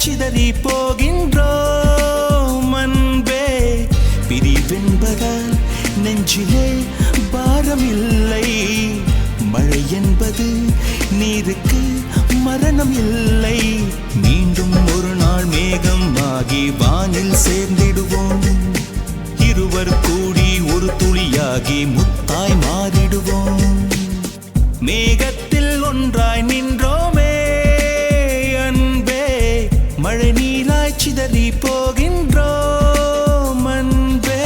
சிதறி போகின்றோம் அன்பே. பிரிவென்பதால் நெஞ்சிலே பாரமில்லை, மழை என்பது நீருக்கு மரணம் இல்லை. மீண்டும் ஒரு நாள் மேகம் ஆகி வானில் சேர்ந்திடுவோம், இருவர் கூடி ஒரு துளியாகி முத்தாய் மாறிடுவோம். மேகத்தில் ஒன்றாய் நின்றோமே அன்பே, மழை நீராய் சிதறி போகின்றோம் அன்பே.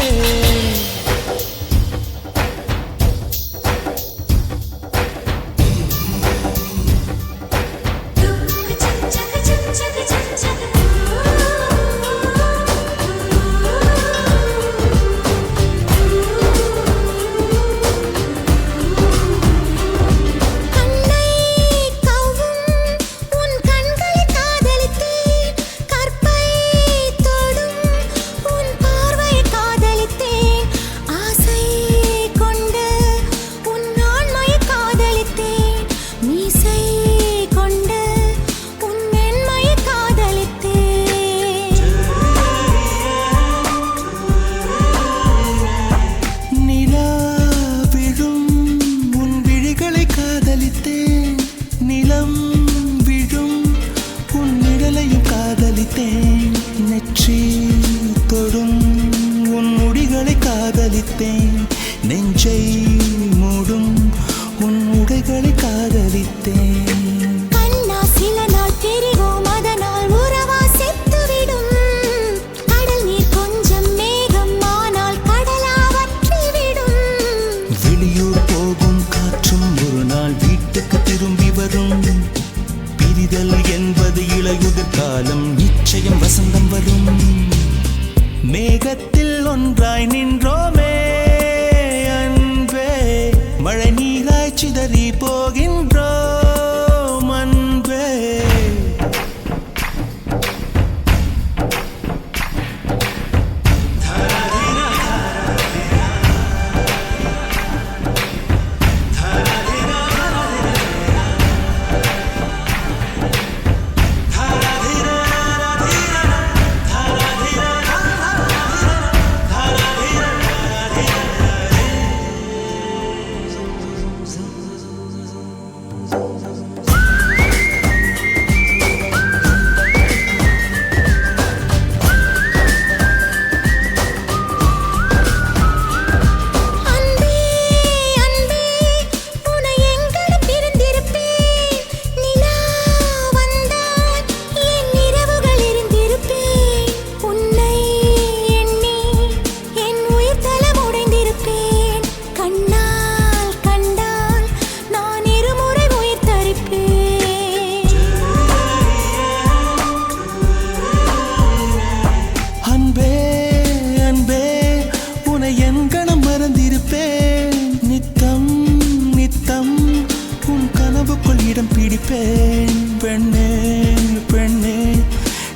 நெஞ்சை மூடும் உன் உடைகளை காதலித்தேன். கண்ணா சில நாள் தெரிவோம், அதனால் உறவா செத்துவிடும். கடல் நீர் கொஞ்சம் மேகம் ஆனால் கடலா வற்றிவிடும். வெளியூர் போகும் காற்றும் ஒரு நாள் வீட்டுக்கு திரும்பி வரும். பிரிதல் என்பது இளையுதிர் காலம், நிச்சயம் வசந்தம் வரும். மேகத்தில் ஒன்றாய் நின்றோமே அன்பே, மழை நீராய் சிதறி போகின்றோம் அன்பே. பெண்ணே பெண்ணே,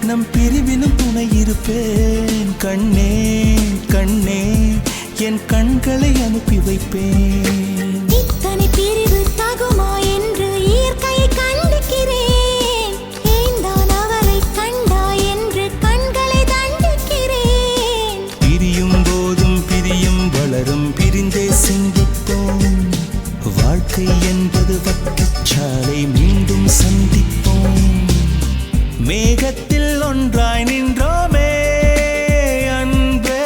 நம் பிரிவிலும் துணை இருப்பேன். கண்ணே கண்ணே, என் கண்களை அனுப்பி வைப்பேன். இத்தனை பிரிவு தகுமா என்று இயற்கையை கண்டிக்கிறேன். ஏந்தான் அவரை கண்டா என்று கண்களை தண்டிக்கிறேன். பிரியும் போதும் பிரியும் வளரும், பிரிந்தே சிந்திப்போம். வாழ்க்கை என்பது வட்டச்சாலை, மீண்டும் சந்திப்போம். மேகத்தில் ஒன்றாய் நின்றோமே அன்பே,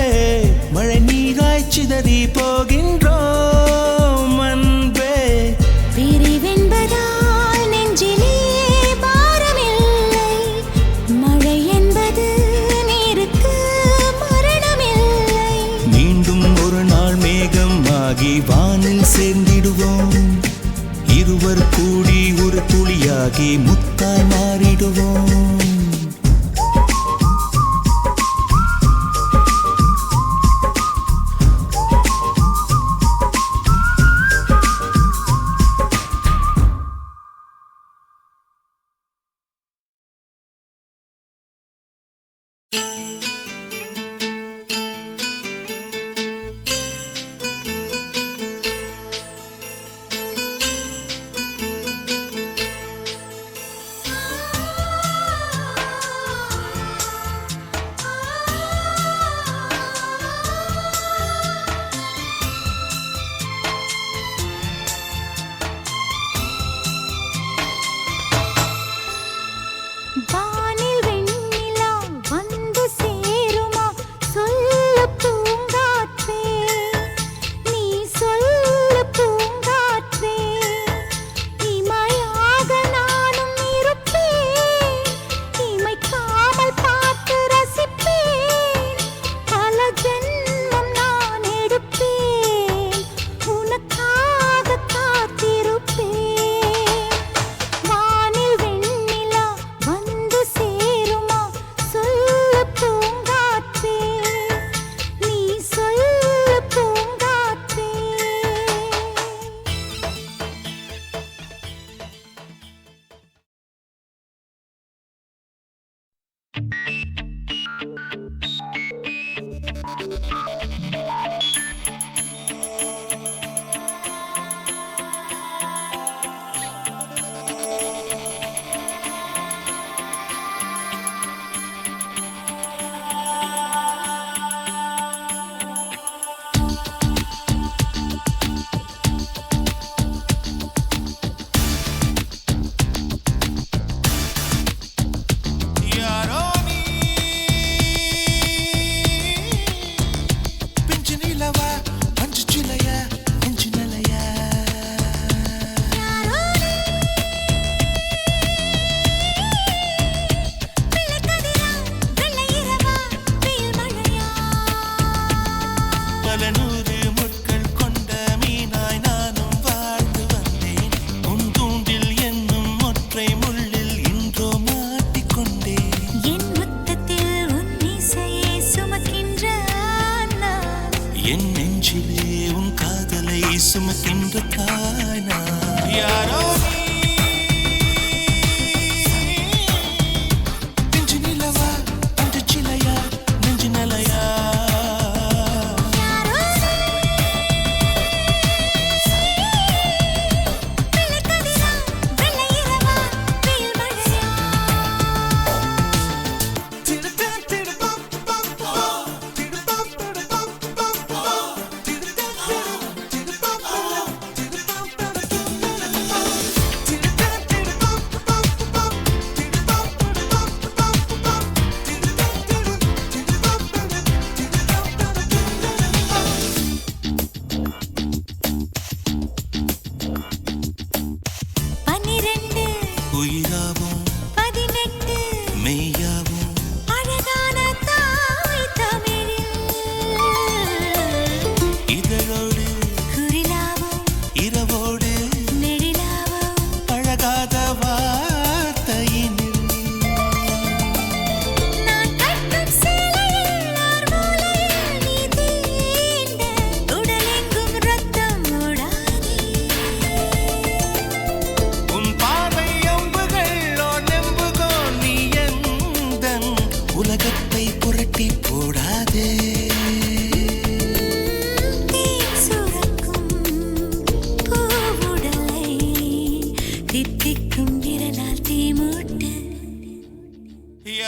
மழை நீராய் சிதறி போகின்றோம் அன்பே. பிரிவென்பதால் நெஞ்சிலே பாரமில்லை, மழை என்பது நீருக்கு மரணமில்லை. மீண்டும் ஒரு நாள் மேகம் ஆகி வானில் சேர்ந்திடுவோம், இருவர் கூடி ஒரு துளியாகி முத்தாய் மாறிடுவோம்.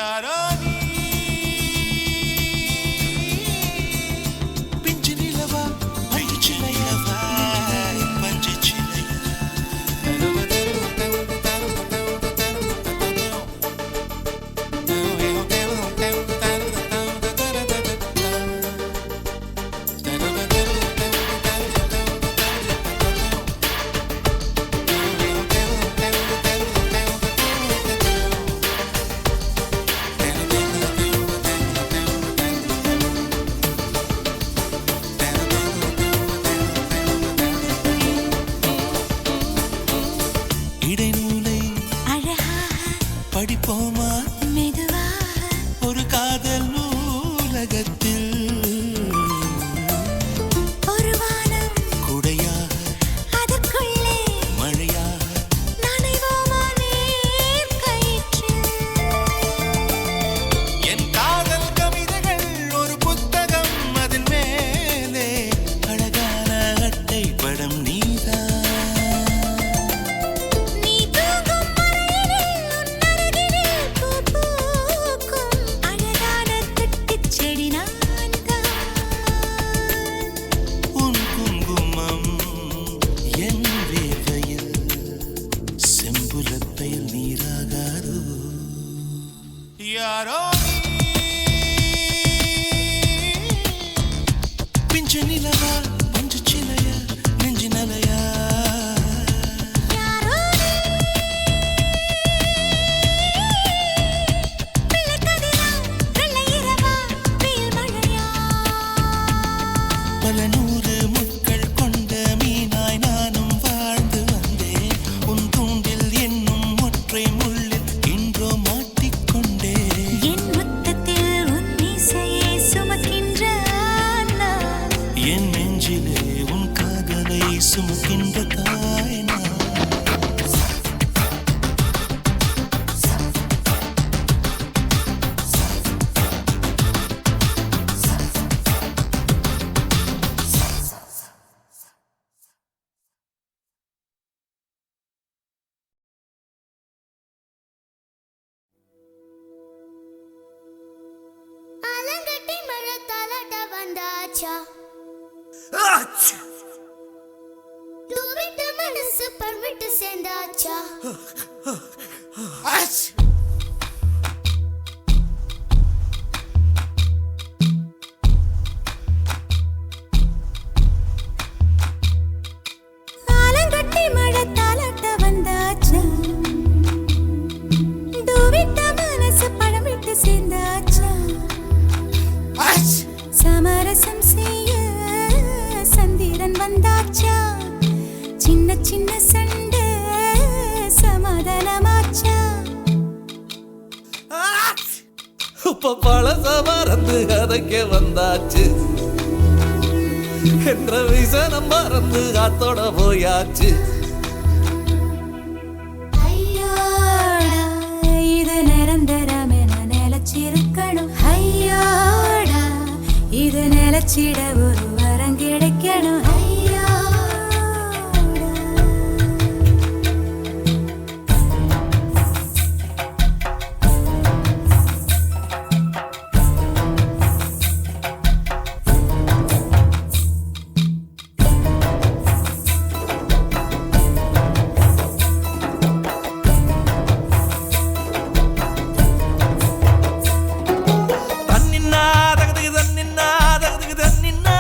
யாரோ நீ பிஞ்சு நிலவா பஞ்சு நிலவா பஞ்சு இடைநூலை அழகாக படிப்போமா மெதுவாக ஒரு காதல் நூலகத்தில் ஒரு வானம் குடையாக அதற்குள்ளே மழையாக நனைவோமா நீர் கயிற்றில் என் காதல் கவிதைகள் ஒரு புத்தகம் அதில் மேலே அழகான அட்டை படம் நீதான் நீ தூங்கும் மழையினில் உன்னருகினில் பூ பூக்கும் அழகான தொட்டிச் செடி நான்தான். உன் குங்குமம் என் வேர்வையில் செம்புலத்தையில் நீராகாதோ யாரோ பிஞ்சு நிலவா பஞ்சு சிலையா நெஞ்சு நலையா யாரோ பிள்ளை கதிரா வெள்ளை இரவா வெயில் மழையா பல நூறு முட்கள் கொண்ட மீனாய் நானும் வாழ்ந்து வந்தேன் உன் தூண்டில் என்னும் ஒற்றை முள்ளில் இன்றோ மாட்டிக்கொண்டேன் என் முத்தத்தில் உன் மீசையை சுமக்கின்ற நான். என் நெஞ்சிலே உன் காதலை சுமக்கின்ற தாய் நான். ஆலங்கட்டி மழை தாலாட்ட வந்தாச்சா தூவிட்டு மனசு பர்விட்டு சேர்ந்தாச்சா ஆலங்கட்டி மழை தாலாட்ட வந்தாச்சா தூவிட்டு மனசு பழம் விட்டு சேர்ந்தாச்சா சமரசம் செய்ய சந்திரன் வந்தாச்சா சின்ன சின்ன சண்டை சமாதானமாச்சா இப்ப பழச மறந்து கதைக்க வந்தாச்சு என்ற விசனம் மறந்து காத்தோட போயாச்சு ஐயோடா இது நிரந்தரமென நிலச்சிருக்கணும் ஐயோடா இது நிலச்சிட ஒரு வரம் கிடைக்கணும் ஐயோடா தன்னின்னா தகதுக்கு தன்னின்னா தகதுக்கு தன்னின்னா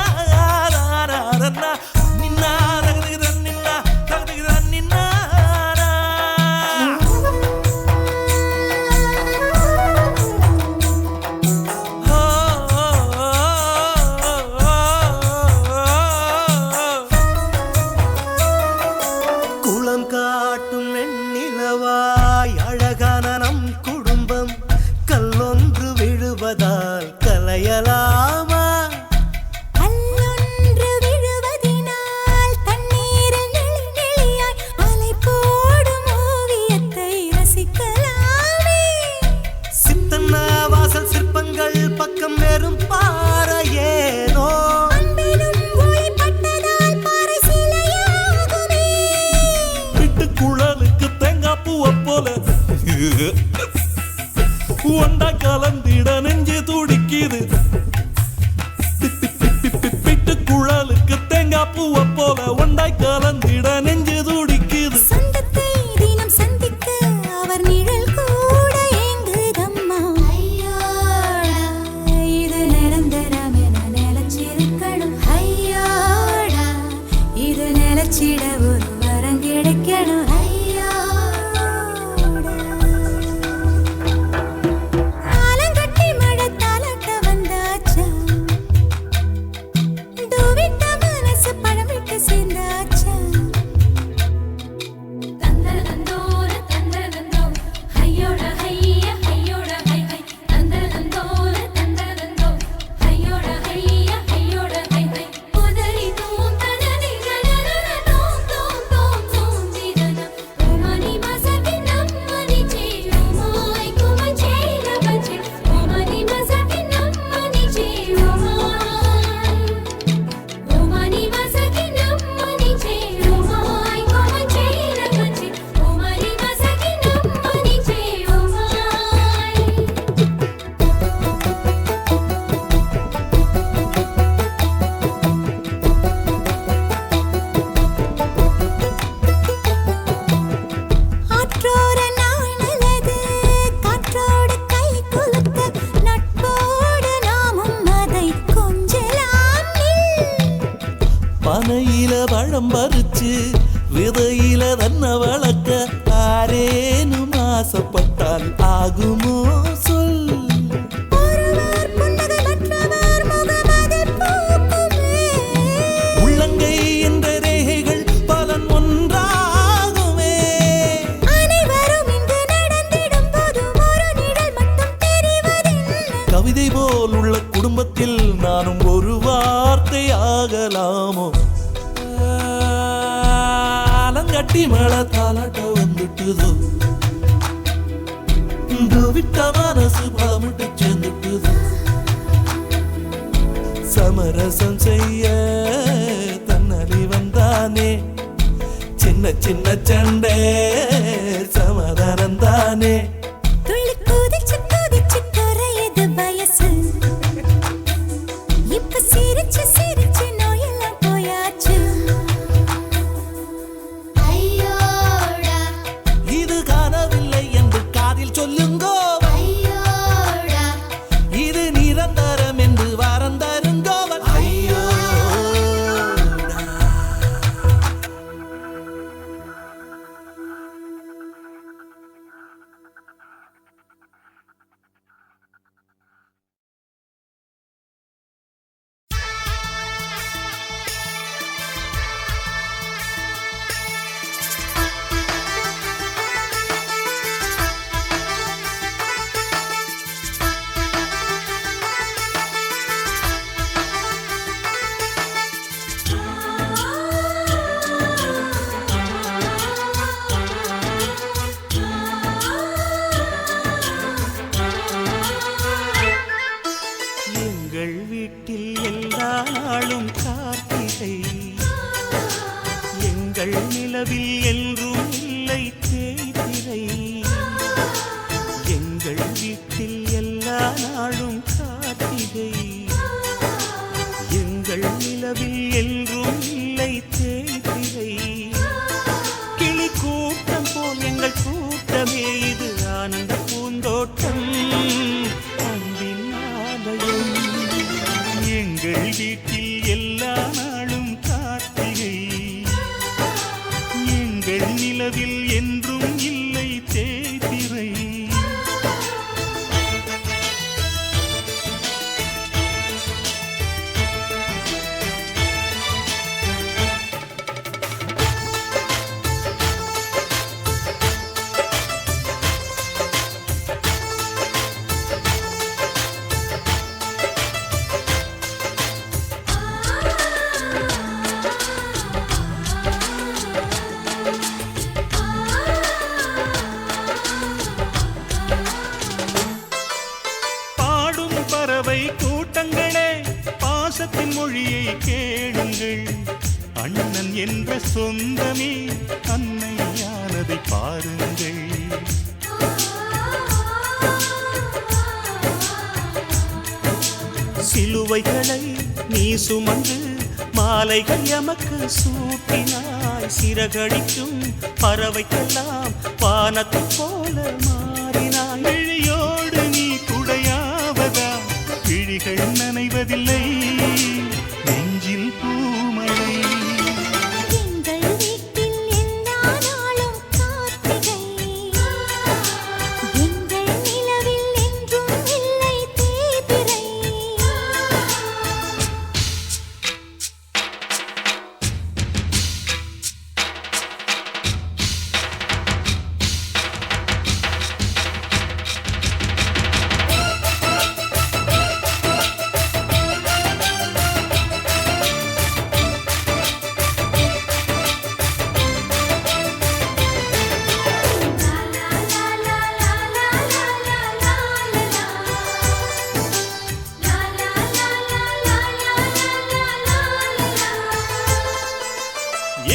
ஒண்டா கலந்திட நெஞ்சு துடிக்குது பிட்டு குழலுக்கு தேங்காய் பூவை போல ஒண்டாய் கலந்திட நெஞ்சு துடிக்குது சொந்தத்தை தினம் சந்திக்க அவர் நிழல் கூட ஏங்குதம்மா ஐயோடா இது நிரந்தரம் என நிலச்சிருக்கணும் ஐயோடா இது நிலச்சிட ஒரு வரம் கிடைக்கணும் ஆலங்கட்டி மழை தாலாட்ட வந்தாச்சா டூவிட்ட மனசு பழம் விட்டு சேர்ந்தாச்சா தந்தரதந்தோர தந்தரதந்தோ ஹையோட ஹைய ஹையோட ஹை ஹை தந்தரதந்தோர தந்தரதந்தோ ஹையோட ஹைய ஹையோட ஹை ஹை உதரி தூம் தனதி ஜனன தோம் தோம் தோம் தோம் ஜீதன ஓமனி மசகி நம்மனி ஜீவமாய் குமச்சேல பச்சே ஓமனி மசகி நம்மனி ஜீவமாய் ஓமனி மசகி நம்மனி ஜீவமாய் குமச்சேல பச்சே ஓமனி மசகி நம்மனி ஜீவமாய் ஆற்றோர நாணலது காற்றோடு கை குலுக்க நட்போடு நாமும் அதை கொஞ்சலாம் பனையில பழம் பறிச்சு விதையில தன்னை வளர்க்க ஆரேனும் ஆசைப்பட்டால் ஆகுமோ சொல் ஒருவர் புன்னகை மற்றவர் முகமதில் பூக்குமே உள்ளங்கை என்ற ரேகைகள் பலன் ஒன்றாகுமே அனைவரும் இங்கு நடந்திடும் போது ஒரு நிழல் மட்டும் தெரிவதென்ன கவிதை போல் உள்ள குடும்பத்தில் நானும் ஒரு வார்த்தை ஆகலாமோ ஆலங்கட்டி மழை தாலாட்ட வந்துட்டுதோ விட்ட மனசு பழமிட்டு சேர்ந்துட்டுதோ சமரசம் செய்ய தன்னறி வந்தானே சின்ன சின்ன சண்டை சமாதானம் தானே துள்ளி குதிச்சு குதிச்சு குறையுது வயசு இப்ப சிரிச்சு சிரிச்சு நோயெல்லாம் போயாச்சு ஐயோடா இது காணவில்லை என்று காதில் சொல்லுங்கோ ஐயோடா இது நிரந்தரம் என்று வாரம் தருங்கோவன் ஐயோ எங்கள் வீட்டில் எல்லா நாளும் கார்த்திகை எங்கள் நிலவில் என்றும் இல்லை தேய்திரை எங்கள் வீட்டில் எல்லா நாளும் கார்த்திகை எங்கள் நிலவில் என்றும் இல்லை தேய்திரை கிளி கூட்டம் போல் எங்கள் கூட்டமே இது ஆனந்த பூந்தோட்டம் அன்பின் ஆலயம் எங்கள் வீட்டில் எல்லா நாளும் கார்த்திகை எங்கள் நிலவில் என்றும் இல்லை தேய்திரை பாசத்தின் மொழியை கேளுங்கள். அண்ணன் என்ற சொந்தமே அன்னையானதை பாருங்கள். சிலுவைகளை நீ சுமந்து மாலைகள் எமக்கு சூட்டினாய். சிறகடிக்கும் பறவைக்கெல்லாம் வானத்தை போல மாறினாய். விழியோடு நீ குடையாவதா விழிகள் நனைவதில்லை நெஞ்சில் பூமழை. எங்கள் வீட்டில் எல்லா நாளும் கார்த்திகை. எங்கள் நிலவில் என்றும் இல்லை தேய்பிறை.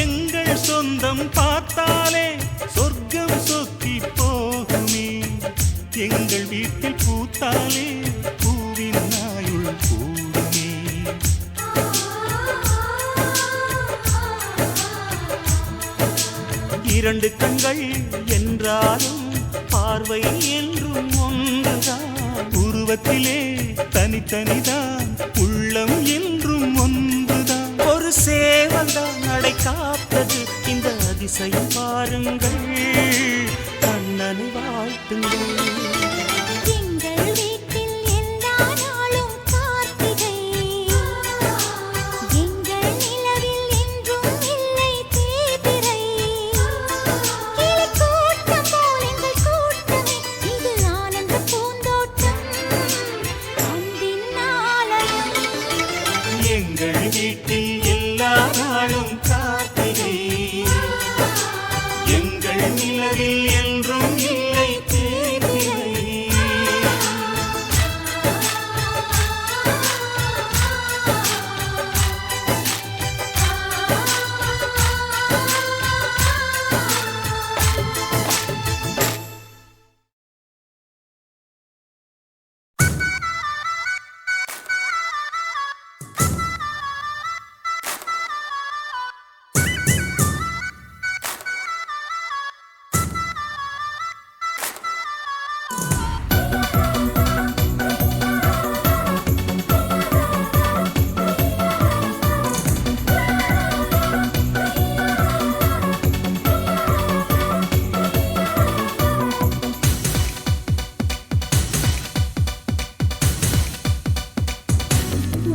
எங்கள் சொந்தம் பார்த்தாலே சொர்க்கம் சொத்தி போகுமே. எங்கள் வீட்டில் பூத்தாலே பூவின் நாயுள் கூடுமே. இரண்டு கண்கள் என்றாலும் பார்வை என்றும் ஒன்றுதான். உருவத்திலே தனித்தனிதான் உள்ளம் என்றும் ஒன்றுதான். ஒரு சேவல்தான் நடை காத்தது இந்த அதிசயம் பாருங்கள். கண்ணனை வாழ்த்துங்கள். எங்கள் வீட்டில் எல்லா நாளும் கார்த்திகை. எங்கள் நிலவில் என்றும் இல்லை தேய்பிறை. கிளிக்கூட்டம் போல் எங்கள் கூட்டமே. இது ஆனந்த பூந்தோட்டம் அன்பின் ஆலயம். எங்கள் வீட்டில் எல்லா நாளும் கார்த்திகை. எங்கள் நிலவில் என்றும் இல்லை தேய்பிறை.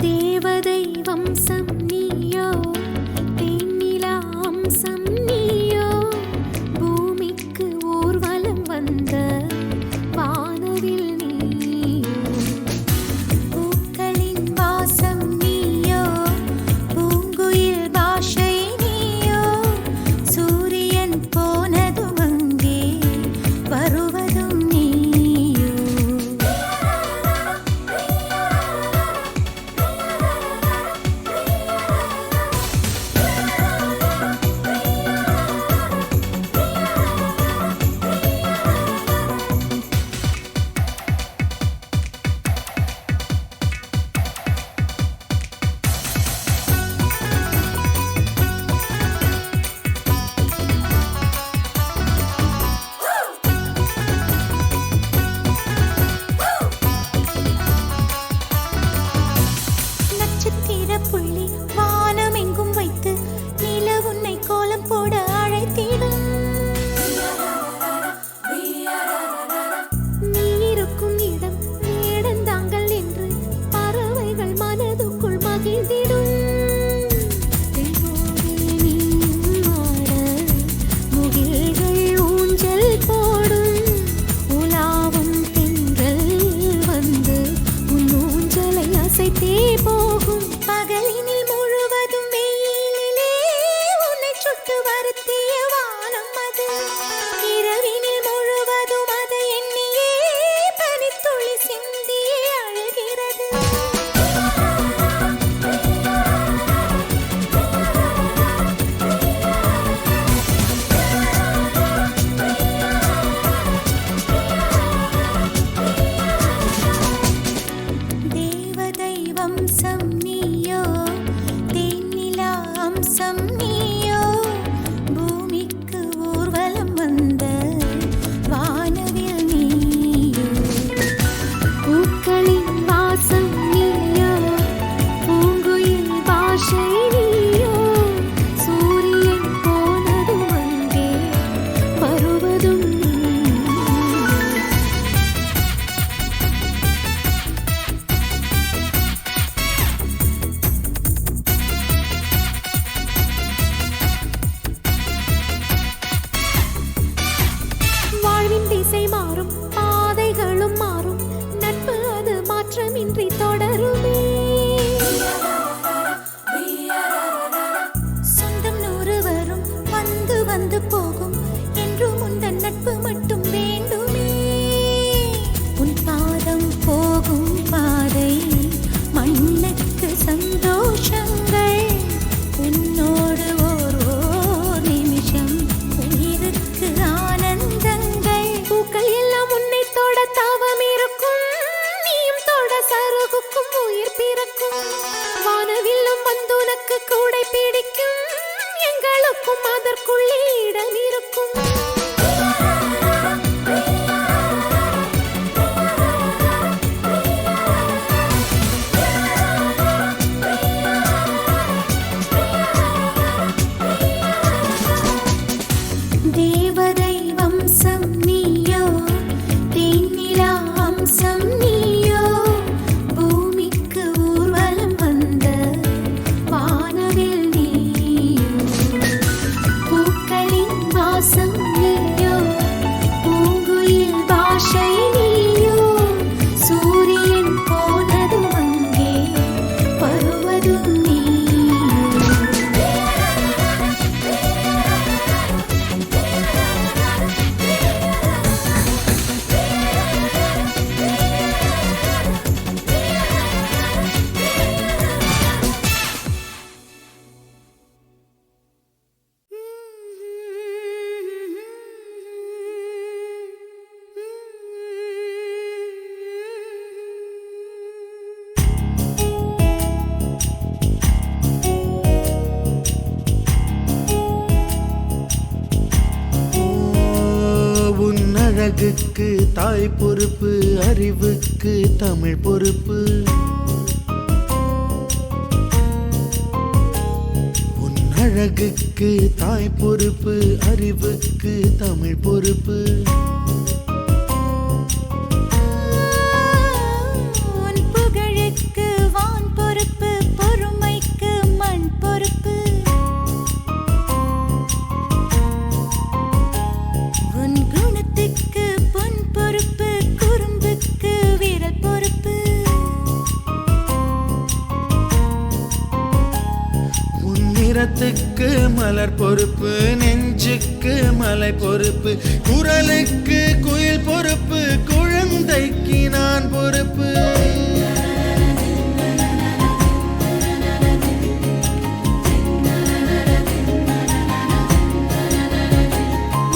தேவதை வம்சம் நீயோ, தேனிலா அம்சம் நீயோ, பூமிக்கு ஊர்வலம் வந்த வானவில் நீயோ. பூக்களின் வாசம் நீயோ, பூங்குயில் பாஷை நீயோ, சூரியன் போனதும் அங்கே வருவதும் நீயோ. உனக்கு கூடை பிடிக்கும், எங்களுக்கும் அதற்குள்ளே இடம் இருக்கும். தேவதை வம்சம் நீயோ, தேனிலா வம்சம் நீயோ, பூமிக்கு ஊர்வலம் வந்த வானவில் நீயோ, பூக்களின் வாசம் நீயோ, பூங்குயில் பாஷை நீயோ, சூரியன் போனதும் அங்கே வருவதும் நீயோ. உன் அழகுக்கு தாய் பொறுப்பு, அறிவுக்கு தமிழ் பொறுப்பு. உன் அழகுக்கு தாய் பொறுப்பு, அறிவுக்கு தமிழ் பொறுப்பு. உன் புகழுக்கு வான் பொறுப்பு, பொறுமைக்கு மண் பொறுப்பு. உன் குணத்துக்கு பொன் பொறுப்பு, குறும்புக்கு விரல் பொறுப்பு. உன் நிறத்துக்கு மலர் பொறுப்பு, நெஞ்சுக்கு மலை பொறுப்பு, குரலுக்கு குயில் பொறுப்பு, குழந்தைக்கு நான் பொறுப்பு.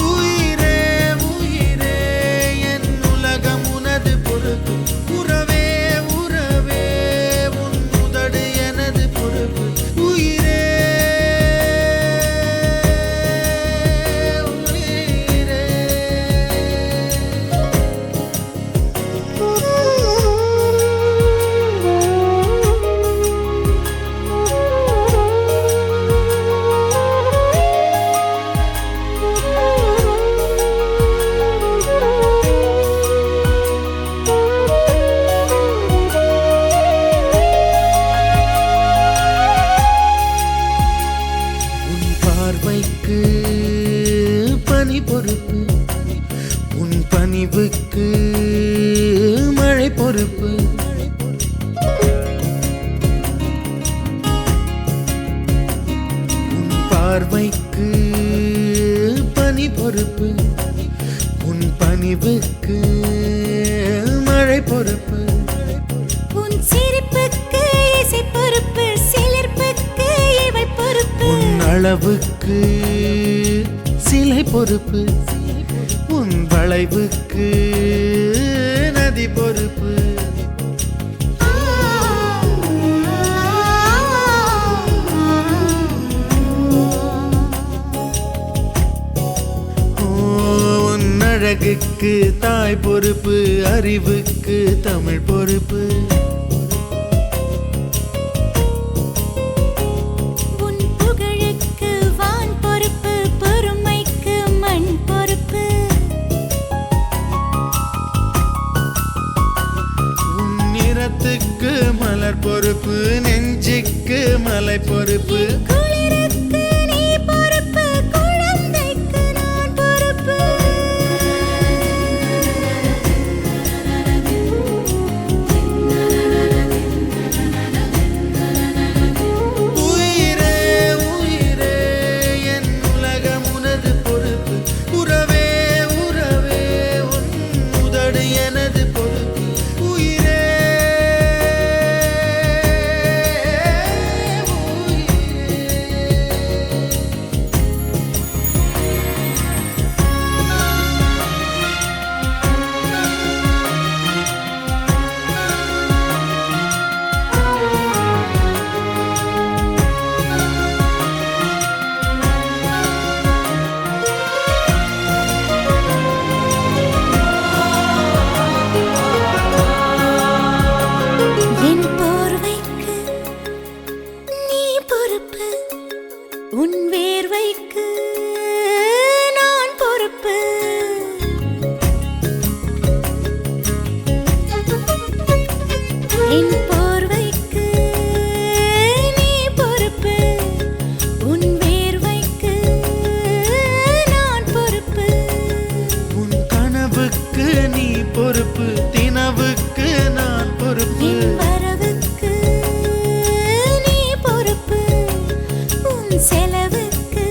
உயிரே உயிரே என் உலகம் உனது பொறுப்பு, உறவே உறவே உன் உதடு எனது பொறுப்பு. உயிரே உயிரே. உன் பார்வைக்கு பனி பொறுப்பு, உன் பணிவுக்கு மழை பொறுப்பு. உன் பார்வைக்கு பனி பொறுப்பு, உன் பணிவுக்கு மழை பொறுப்பு. உன் சிரிப்புக்கு இசை பொறுப்பு, சிலிர்ப்புக்கு இவை பொறுப்பு. உன் அளவுக்கு சிலை பொறுப்பு, உன் வளைவுக்கு நதி பொறுப்பு. உன் அழகுக்கு தாய் பொறுப்பு, அறிவுக்கு தமிழ் பொறுப்பு. உன் புகழுக்கு வான் பொறுப்பு, பொறுமைக்கு மண் பொறுப்பு. உன் நிறத்துக்கு மலர் பொறுப்பு, நெஞ்சுக்கு மலை பொறுப்பு. குளிருக்கு நீ பொறுப்பு, குழந்தைக்கு நான் பொறுப்பு. உயிரே உயிரே என் உலகம் உனது பொறுப்பு, உறவே உறவே உன் உதடு எனது பொறுப்பு. உயிரே உயிரே. என் போர்வைக்கு நீ பொறுப்பு, உன் வேர்வைக்கு நான் பொறுப்பு. உன் கனவுக்கு நீ பொறுப்பு, தினவுக்கு நான் பொறுப்பு. என் வரவுக்கு நீ பொறுப்பு, உன் செலவுக்கு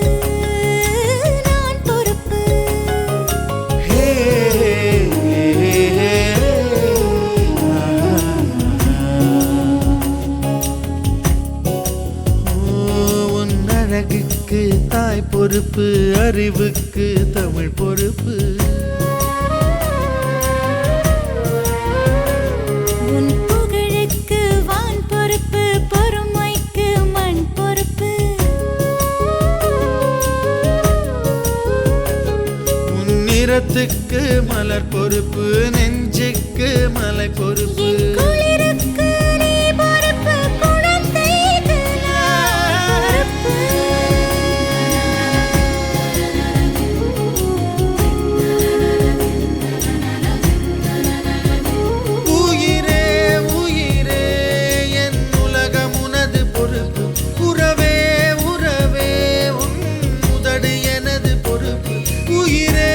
நான் பொறுப்பு. ஹே, உன் அழகுக்கு தாய் பொறுப்பு, அறிவுக்கு தமிழ் பொறுப்பு. உன் புகழுக்கு வான் பொறுப்பு, பொறுமைக்கு மண் பொறுப்பு. உன் நிறத்துக்கு மலர் பொறுப்பு, நெஞ்சுக்கு மலை பொறுப்பு. என் குளிருக்கு நீ பொறுப்பு, குழந்தைக்கு நான் பொறுப்பு. உயிரே உயிரே என் உலகம் உனது பொறுப்பு. உறவே உறவே உன் உதடு எனது பொறுப்பு. உயிரே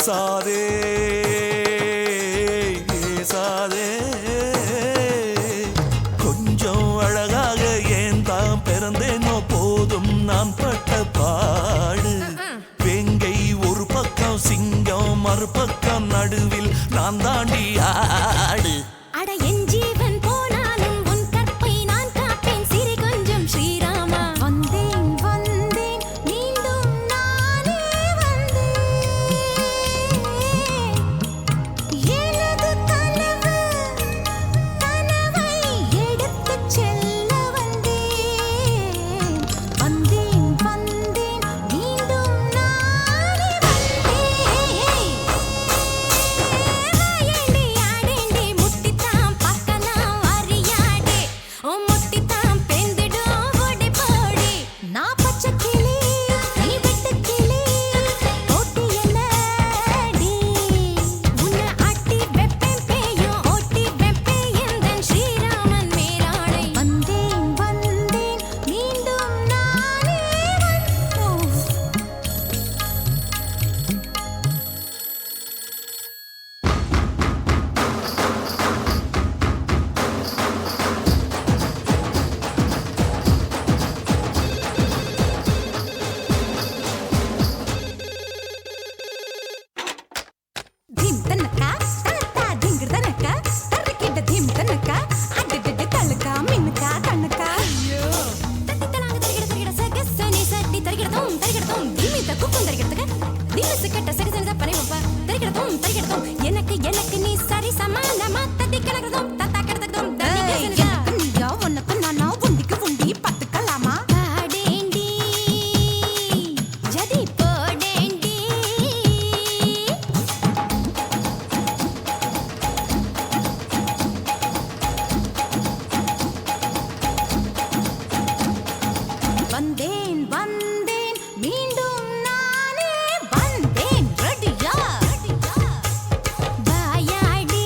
ஏசாதே ஏசாதே கொஞ்சம் அழகாக ஏன் தான் பிறந்தேனோ போதும் நான் பட்ட பாடு வேங்கை ஒரு பக்கம் சிங்கம் மறுபக்கம் நடுவில் நான் தாண்டி ஆடு அட என் ஜீவன் போனாலும் உன் கற்பை நான் காப்பேன் சிறு கொஞ்சம் ஸ்ரீராமா வந்தேன் வந்தேன் மீண்டும் நானே வந்தேன் எனது கனவு கனவை எடுத்துச் செல்ல வந்தேன் வந்தேன் வந்தேன் மீண்டும் நானே வந்தேன் ஆயேண்டி ஆடேண்டி முட்டித்தான் பார்க்கலாம் அறியாடே ஓ முட்டித்தான் பெந்திடும் ஓடி போடி நான் பச்சை கிளி நீ வெட்டு கிளி போட்டி என்னடி உன்னை ஆட்டி வெப்பேன் பேயும் ஓட்டி வெப்பேன் எந்தன் ஸ்ரீராமன் மேலாடை வந்தேன் வந்தேன் மீண்டும் நானே வந்தேன் धिम तनका ताता धिंगर तनका तरकिड धिम तनका अड्डड तलका मिनका तनका तत्ति तलांग तरिगिड सगसनी सट्टी तरिगिड तुम धीमी तक कुकुन तरिगिड तक दिनस कट्ट सगसन परे वप्पा तरिगिड तुम எனக்கு நீ சரி சமானமா தத்தி கலகதும் தத்தா கடததும் தத்தி நீயா உனக்கு நானா உண்டிக்கு உண்டி பத்துக்கலாமா ஆடேண்டி ஜதி போடேண்டி வந்தேன் வந்தேன் மீண்டும் நானே வந்தேன் ரெடியா வாயாடி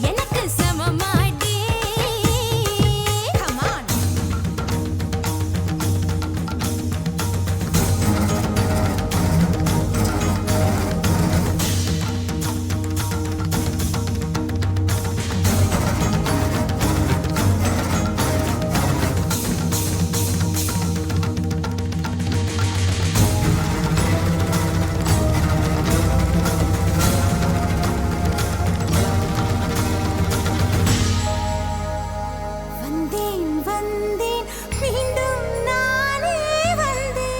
எனக்கு சமமாடி கமான் வந்தேன் வந்தேன் மீண்டும் நானே வந்தேன்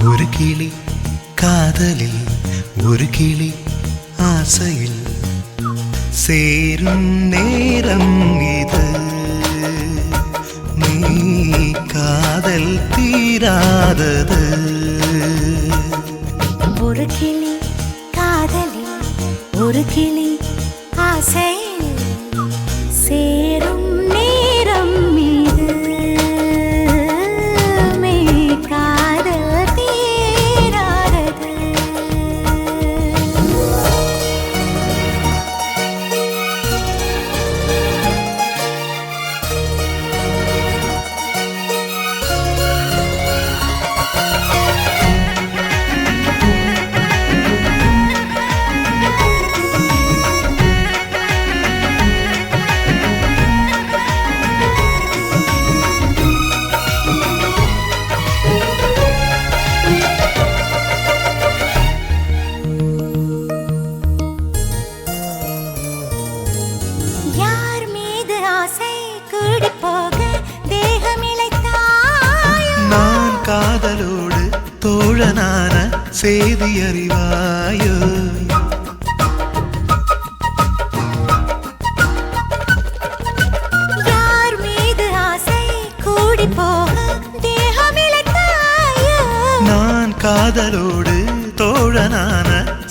ஒரு கிளி காதலில் ஒரு கிளி ஆசையில் சேரும் நேரம் இது நீ காதல் தீராதது ஒரு கிளி காதலில் ஒரு கிளி ஆசையில் சேரும் நேரம் இது மெய் காதல் தீராதது யார் மீது ஆசை கூடி போக தேகமிழைத்தாயோ நான் காதலோடு தோழனான செய்தி அறிவாயோ யார் மீது ஆசை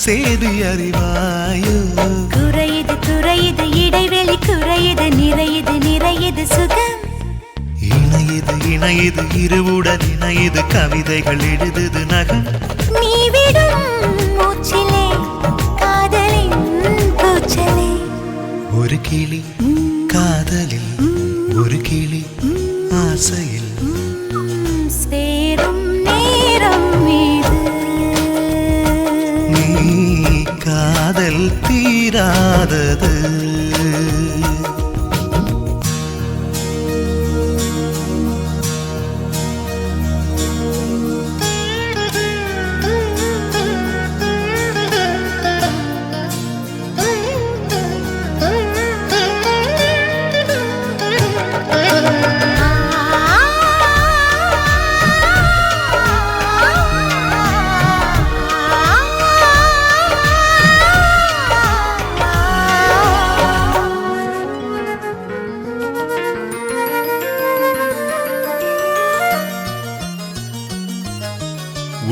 சேதி அறிவாயோ குறையுது குறையுது இடைவெளி குறையுது நிறையுது நிறையுது சுகம் இணையுது இணையுது இருவுடன் இணையுது கவிதைகள் எழுதுது நகம் நீ விடும் மூச்சிலே காதலின் கூச்சலே ஒரு கிளி காதலில் ஒரு கிளி ஆசையில் சேரும் நேரம் இது நீ காதல் தீராதது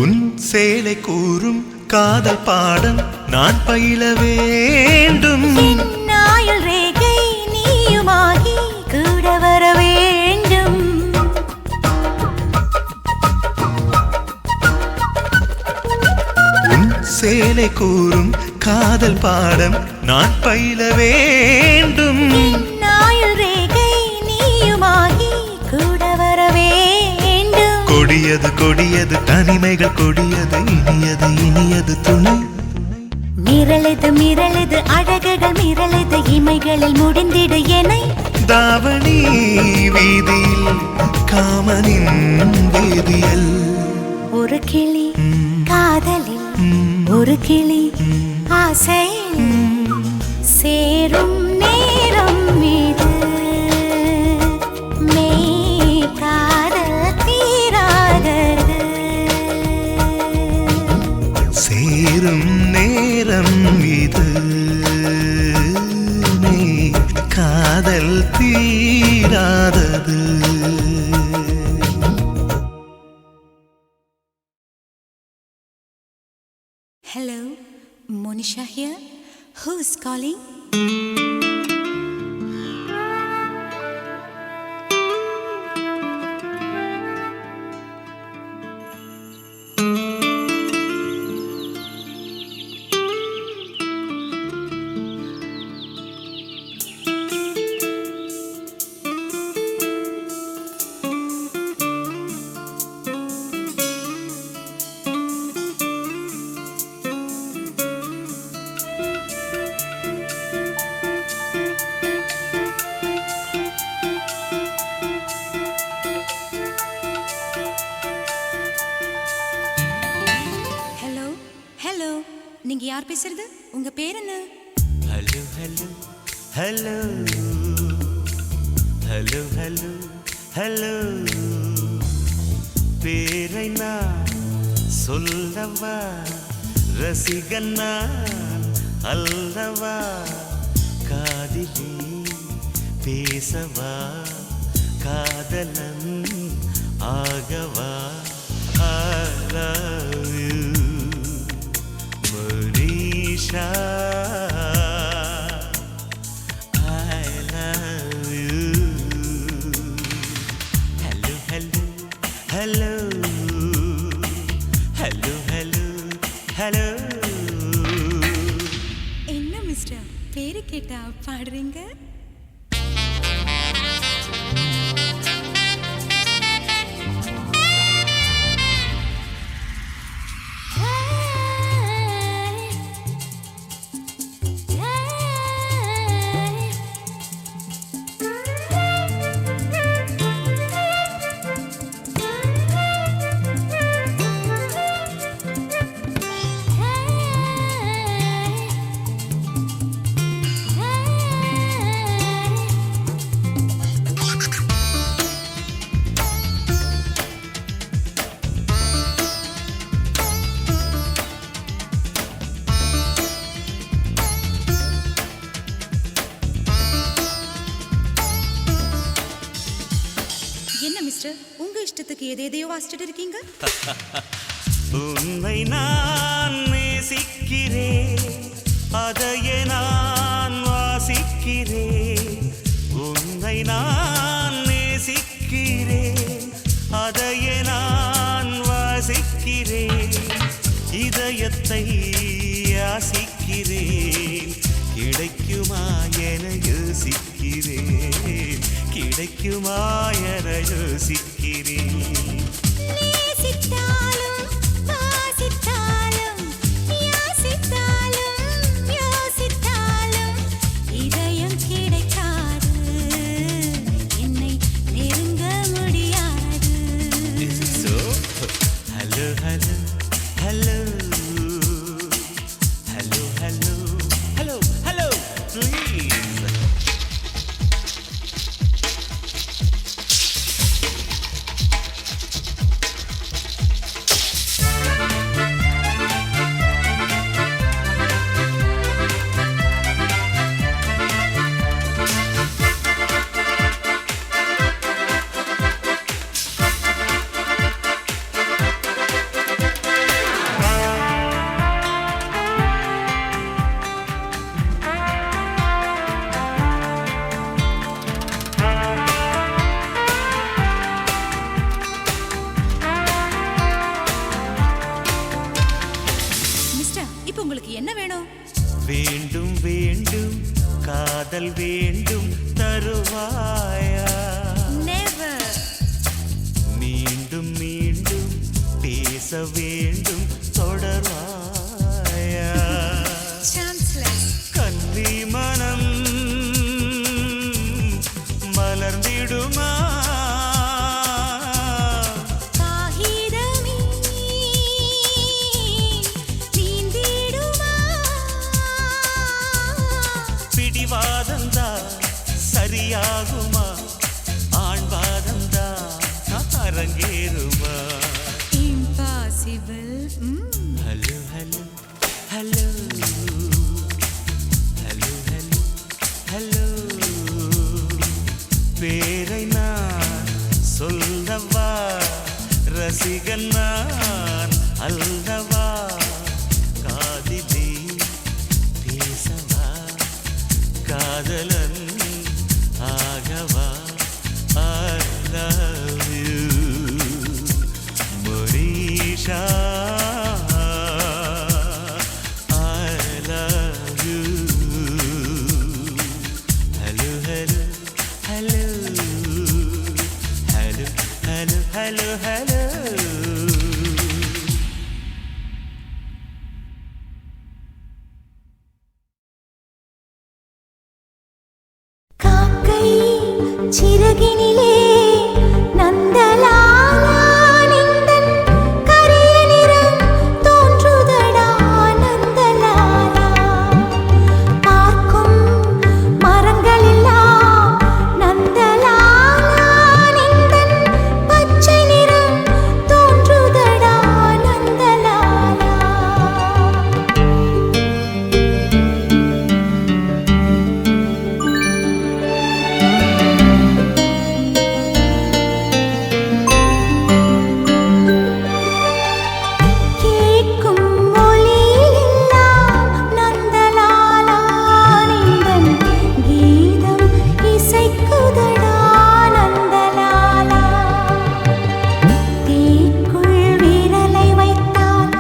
உன் சேலை கூறும் காதல் பாடம் நான் பயில வேண்டும் நாயுள் ரேகை நீயுமாகி கூட வர வேண்டும் உன் சேலை கூறும் காதல் பாடம் நான் பயில வேண்டும் நாயுள் ரேகை நீயுமாகி கூட வர வேண்டும் கொடியது கொடியது தனிமைகள் கொடியது இனியது இனியது துணை மிரளது மிரளது அழகுகள் மிரளது இமைகளில் முடிந்திடு எனை தாவணி வீதியில் காமனின் வேதியல் ஒரு கிளி காதலில் ஒரு கிளி ஆசையில் சேரும் நேரம் இது மெய் காதல் தீராதது சேரும் நேரம் இது நீ காதல் தீராதது Hello, Monisha here. Who's calling? நீங்க யார் பேசுறது? உங்க பேர் என்ன? Hello hello hello hello hello hello பேரை நான் சொல்லவா ரசிகன் நான் அல்லவா காதிலே பேசவா காதலன் ஆகவா I love you Monisha I love you Hello hello hello hello hello hello என்ன மிஸ்டர் பேரு கேட்டா பாடுறீங்க? என்ன மிஸ்டர் உங்க இஷ்டத்துக்கு எதையோ வாசிச்சிட்டு இருக்கீங்க? உன்னை நான் நேசிக்கிறேன் அதையே நான் வாசிக்கிறேன் உன்னை நான் நேசிக்கிறேன் அதையே நான் வாசிக்கிறேன் இதயத்தை யாசிக்கிறேன் கிடைக்குமா என யோசிக்கிறேன் கிடைக்குமா என யோசிக்கிறேன் நேசித்தாலும் வாசித்தாலும் யாசித்தாலும் யோசித்தாலும் இதயம் கிடைக்காது என்னை நெருங்க முடியாது So, hello, hello, hello, hello, hello, hello, hello, please. Mister இப்போ உங்களுக்கு என்ன வேணும் வேண்டும் வேண்டும் காதல் வேண்டும் தருவாயா நெவர் மீண்டும் மீண்டும் பேச வேண்டும் தொடர்வாயா சான்ஸ்லெஸ் கன்னி மனம் மலர்ந்திடுமா காகிதமே நீந்திடுமா பிடிவாதந்தா சரியாகுமா ஆண்பாதந்தா அரங்கேறுமா impossible hello hello hello hello hello hello பேரை நான் சொல்லவா ரசிகன் நான் அல்லவா காதிலே பேசவா காதலன் ஆகவா I love you Monisha I love you Hello hello hello hello hello hello hello காக்கை சிறகினிலே நந்தலாலா நின்றன் கரிய நிறம் தோன்றுதடா நந்தலாலா பார்க்கும் மரங்களெல்லாம் நந்தலாலா நின்றன் பச்சை நிறம் தோன்றுதடா நந்தலாலா கேட்கும் ஒலியிலெல்லாம் நந்தலாலா நின்றன் கீதம் இசைக்குதடா நந்தலாலா தீக்குள் விரலை வைத்தால்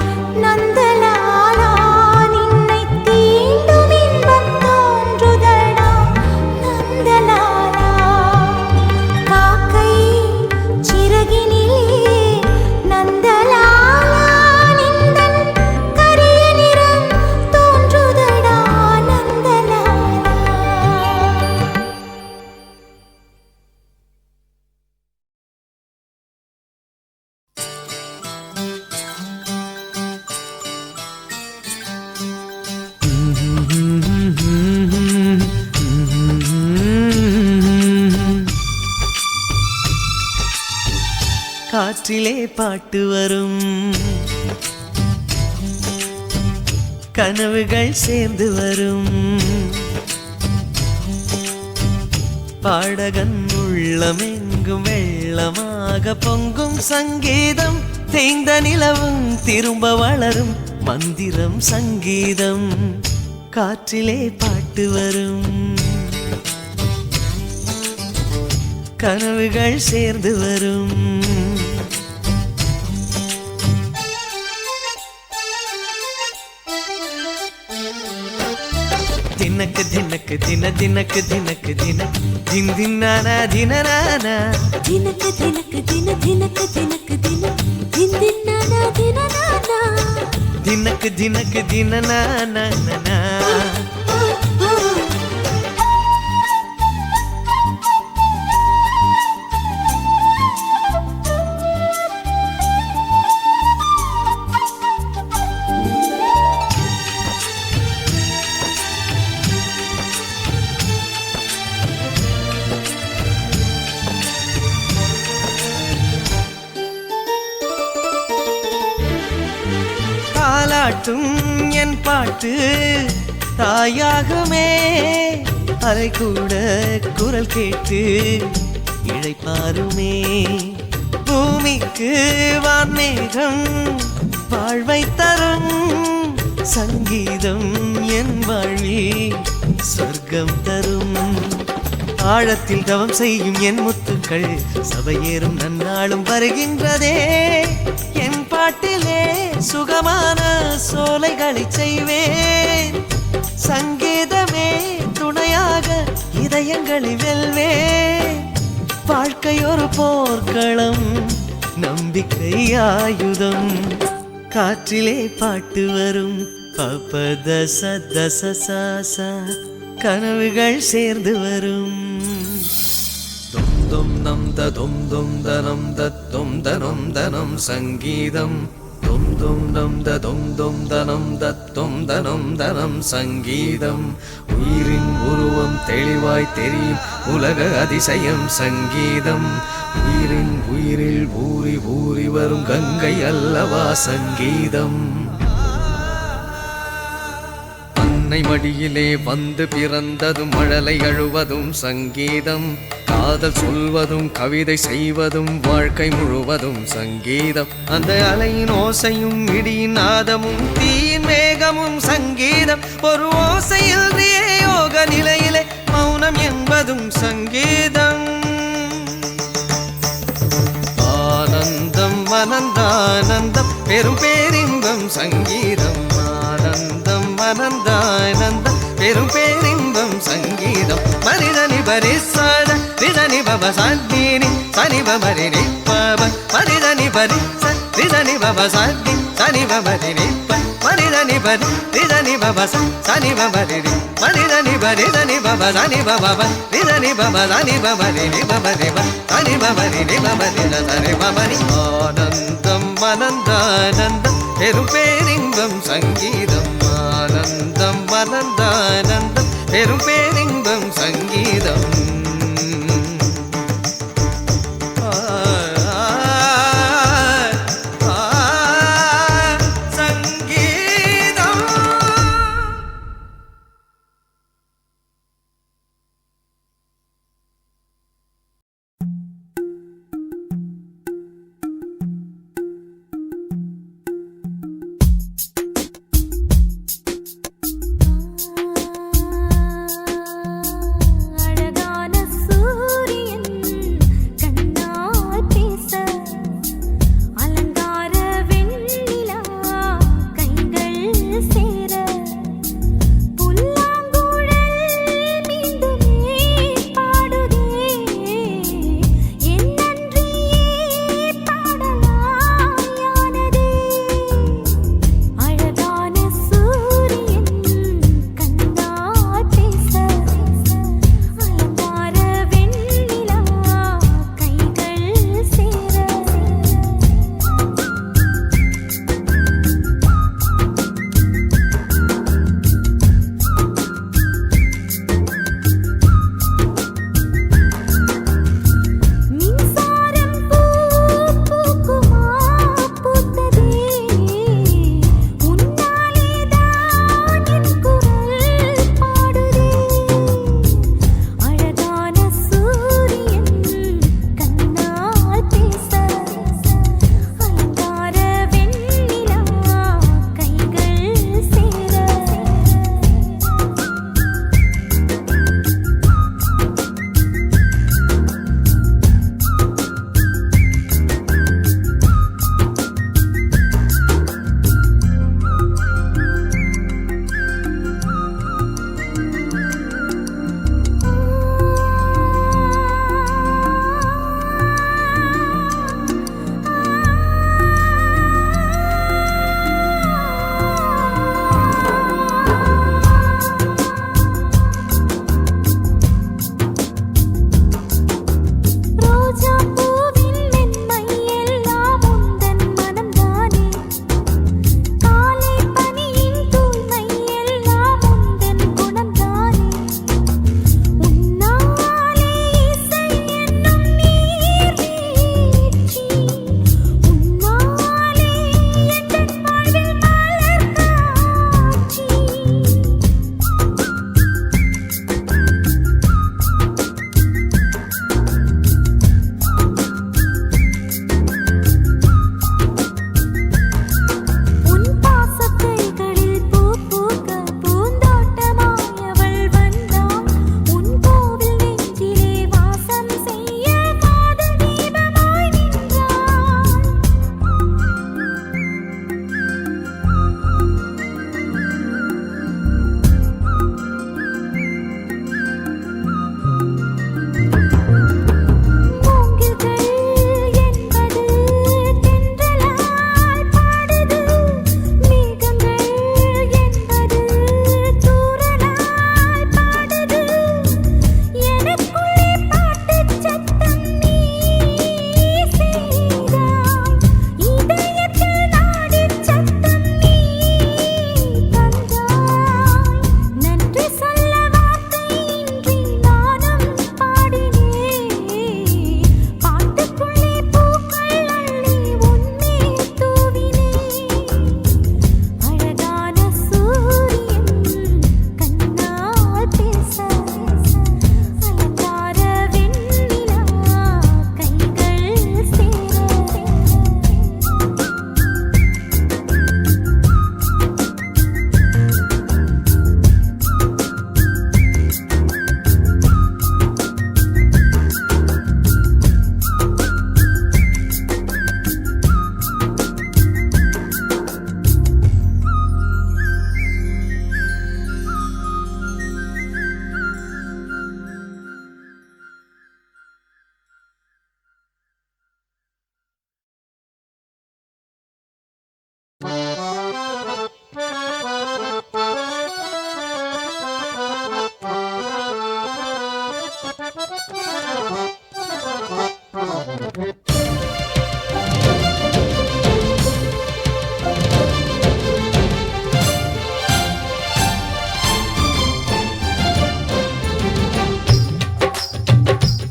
நந்தலாலா நின்னை தீண்டும் இன்பம் தோன்றுதடா நந்தலாலா காக்கை சிறகினிலே நந்தலாலா நின்றன் கரிய நிறம் தோன்றுதடா நந்தலாலா காற்றிலே பாட்டு வரும் கனவுகள் சேர்ந்து வரும் பாடகன் உள்ளமெங்கும் வெள்ளமாக பொங்கும் சங்கீதம் தேய்ந்த நிலவும் திரும்ப வளரும் மந்திரம் சங்கீதம் காற்றிலே பாட்டு வரும் கனவுகள் சேர்ந்து வரும் தினக்கு தினக்கு தின தினக்கு தினக்கு தின தின் தின்னானா தினனானா தினக்கு தினக்கு தின தினக்கு தினக்கு தின தின் தின்னானா தினனானா தினக்கு தினக்கு தினனானா தாலாட்டும் என் பாட்டு தாயாகுமே அரை கூட குரல் கேட்டு இழைப்பாருமே பூமிக்கு வான்மேகம் வாழ்வை தரும் சங்கீதம் என் வாழ்வில் சொர்க்கம் தரும் ஆழத்தில் தவம் செய்யும் என் முத்துக்கள் சபையேறும் நன்னாளும் வருகின்றதே என் பாட்டிலே சுகமான சோலைகளை செய்வேன் சங்கீதமே துணையாக இதயங்களை வெல்வேன் வாழ்க்கை ஒரு போர்க்களம் நம்பிக்கை ஆயுதம் காற்றிலே பாட்டு வரும் பபதச தச சாசா கனவுகள் சேர்ந்து வரும் தும் தும் நம் தும் தும் தனம் தத்தும் தனம் தனம் சங்கீதம் தும் தும் நம் தும் தும் தனம் தத்தும் தனம் தனம் சங்கீதம் உயிரின் உருவம் தெளிவாய் தெரியும் உலக அதிசயம் சங்கீதம் உயிரின் உயிரில் ஊறி ஊறி வரும் கங்கை அல்லவா சங்கீதம் அன்னை மடியிலே வந்து பிறந்ததும் மழலை அழுவதும் சங்கீதம் காதல் சொல்வதும் கவிதை செய்வதும் வாழ்க்கை முழுவதும் சங்கீதம் அந்த அலையின் ஓசையும் இடியின் நாதமும் தீயின் மேகமும் சங்கீதம் ஒரு ஓசையில் யோக நிலையிலே மௌனம் என்பதும் சங்கீதம் ஆனந்தம் அனந்தானந்தம் பெரும் பேரின்பம் சங்கீதம் ஆனந்தம் அனந்தானந்தம் பெரும் பேரின்பம் சங்கீதம் மனிதனி பரிசாத ரிதனி பவ சாத்தினி சனி பமரி நிப்பவ மனிதனி பரிச ரிதனி பவ சாத்தி சனி பமரி நிப்ப மனிதனி பரி ரிதனி பவ சனி பமரி மனிதனி பரிதனி பவ சனி பவ ரிதனி பவ சனி பமரி நிபமரி சனி பமரி நிபமரி சனி பமரி ஆனந்தம் அனந்தானந்தம் பெரும் பேரின்பம் சங்கீதம் ஆனந்தம் அனந்தானந்தம் பெரும் பேரின்பம் சங்கீதம்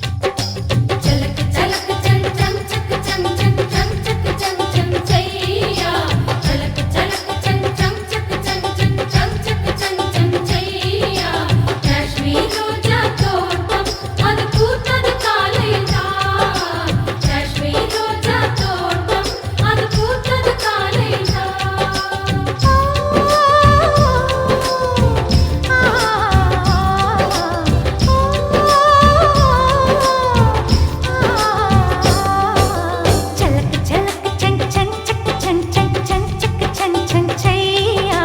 चलक चलक चम चम चक चम चम चम चक चम चम चैया चलक चलक चम चम चक चम चम चम चक चम चम चैया काश्मीर रोजा तोटम अदु पूतद कालेदा काश्मीर रोजा तोटम अदु पूतद कालेदा झलक झलक चंग चंग चक चंग चंग चंग चक चंग चंग छैया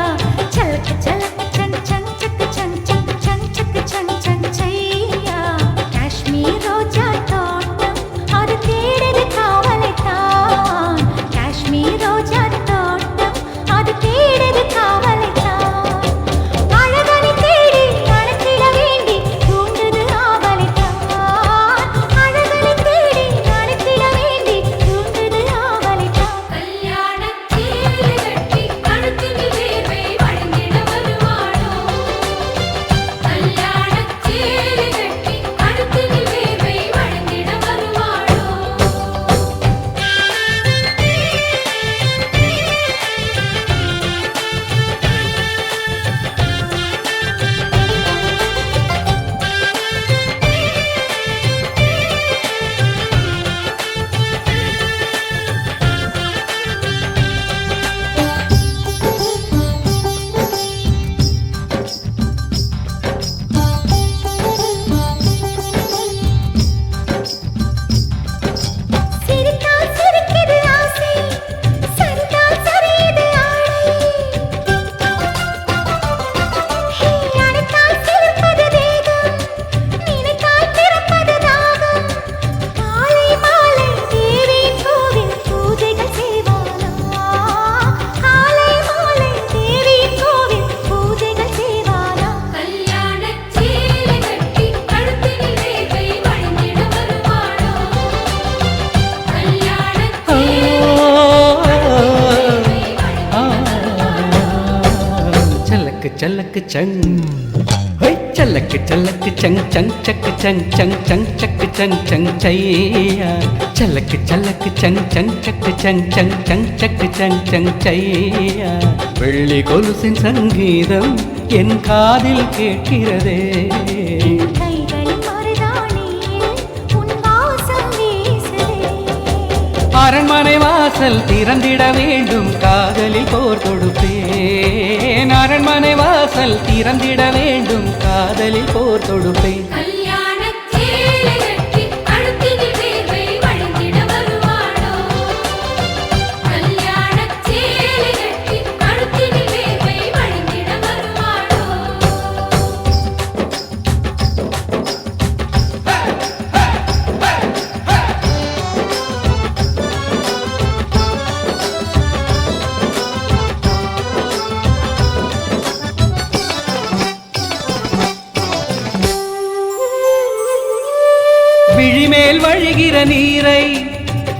झलक झलक चंग चंग चक चंग चंग चंग चक चंग चंग छैया காஷ்மீர் ரோஜா தோட்டம் அது தேடுது காவலைத்தான் காஷ்மீர் ரோஜா தோட்டம் அது தேடுது காவலைத்தான் அழகனை தேடி அழைத்திட வேண்டி தூண்டுது ஆவலைத்தான் அழகனை தேடி அழைத்திட வேண்டி தூண்டுது ஆவலைத்தான் கல்யாணச் சேலை கட்டி கழுத்தில் வேர்வை வழிந்திட வருவாளோ கல்யாணச் சேலை கட்டி கழுத்தில் வேர்வை வழிந்திட வருவாளோ சிரித்தால் சிரிக்குது ஆசை சரிந்தால் சரியுது ஆணை அணைத்தால் சிரிப்பது தேகம் நினைத்தால் பிறப்பது தாகம் காலை மாலை தேவியின் கோவில் பூஜைகள் செய்வானா காலை மாலை தேவியின் கோவில் பூஜைகள் செய்வானா கல்யாணச் சேலை கட்டி கழுத்தில் வேர்வை வழிந்திட வருவாளோ கல்யாணச் चलक चलक चंग होय चलक चलक चंग चंग चक चंग चंग चंग चक चंग चंग चैया चलक चलक चंग चंग चक चंग चंग चंग चक चंग चंग चैया வெள்ளி கொலுசின் சங்கீதம் என் காதில் கேட்கிறதே கைகளின் மருதாணியில் உன் வாசம் வீசுதே அரண்மனை வாசல் திறந்திட வேண்டும் காதலில் போர் தொடுப்பேன் அரண்மனை வாசல் திறந்திட வேண்டும் காதலில் போர் தொடுப்பேன் கல்யாணச் சேலை கட்டி கழுத்தில் வேர்வை வழிந்திட வருவாளோ கல்யாணச் சேலை கட்டி கழுத்தில் வேர்வை வழிந்திட வருவாளோ விழிமேல் வழிகிற நீரை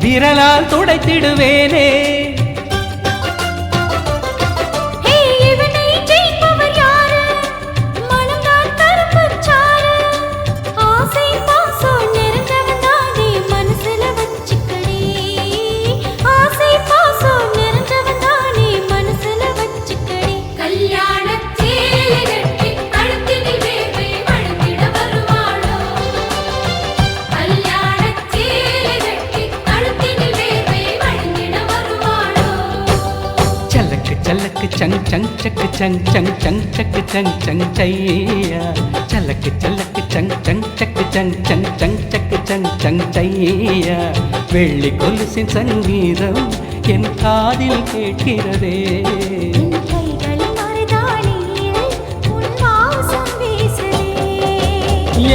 விரலால் துடைத்திடுவேனே ஹே இவனை ஜெயிப்பவர் யாரு மனம்தான் கருப்புச் சாறு ஆசை பாசம் நிறைஞ்சவன் தானே மனசுல வச்சுக்கடி ஆசை பாசம் நிறைஞ்சவன் தானே மனசுல வச்சுக்கடி கல்யாணச் சேலை கட்டி கழுத்தில் வேர்வை வழிந்திட வருவாளோ கல்யாணச் சேலை கட்டி கழுத்தில் வேர்வை வழிந்திட வருவாளோ चलक चलक चंग चंग चक चंग चंग चंग चक चंग चंग चैया चलक चलक चंग चंग चक चंग चंग चंग चक चंग चंग चैया வெள்ளி கொலுசின் சங்கீதம் என் காதில் கேட்கிறதே என் கைகளின் மருதாணியில் உன் வாசம் வீசுதே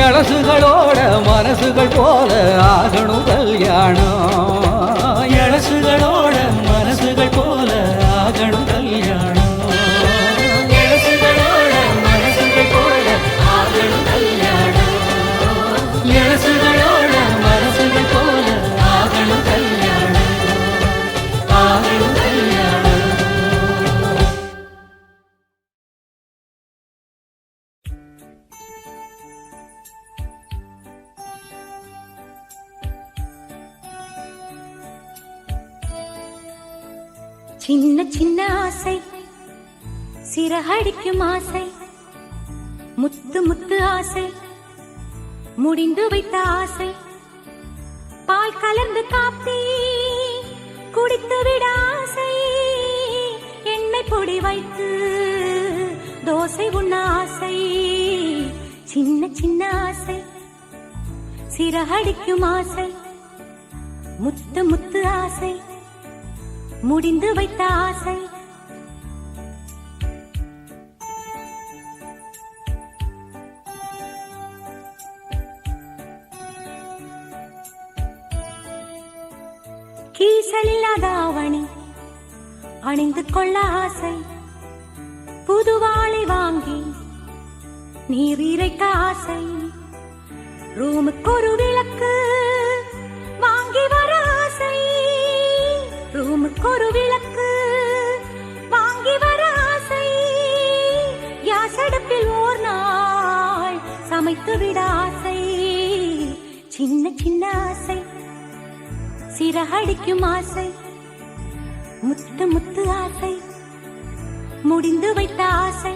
எழசுகளோட மனசுகள் போல ஆகணும் கல்யாணம் எழசுகளோட மனசுகள் போல ஆகணும் கல்யாணம் எழசுகளோட மனசுகள் போல ஆகணும் கல்யாணம் எழசுகளோட மனசுகள் போல ஆகணும் சின்ன சின்ன ஆசை சிறகடிக்கும் ஆசை முத்து முத்து ஆசை முடிந்து வைத்த ஆசை பால் கலந்து காப்பி குடித்து விட ஆசை எண்ணெய் பொடி வைத்து தோசை உண்ண ஆசை சின்ன சின்ன ஆசை சிறகடிக்கும் ஆசை முத்து முத்து ஆசை முடிந்து வைத்த ஆசை கீசலில்லாத ஆவணி அணிந்து கொள்ள ஆசை புதுவாளை வாங்கி நீர் இறைக்க ஆசை ரூமுக்கு ஒரு விளக்கு வாங்கி வர ஆசை ரூமுக்கு ஒரு விளக்கு வாங்கி வர ஆசை யாசடுப்பில் ஓர் நாள் சமைத்து விட ஆசை சின்ன சின்ன ஆசை சிறகடிக்கும் ஆசை முத்து முத்து ஆசை முடிந்து வைத்த ஆசை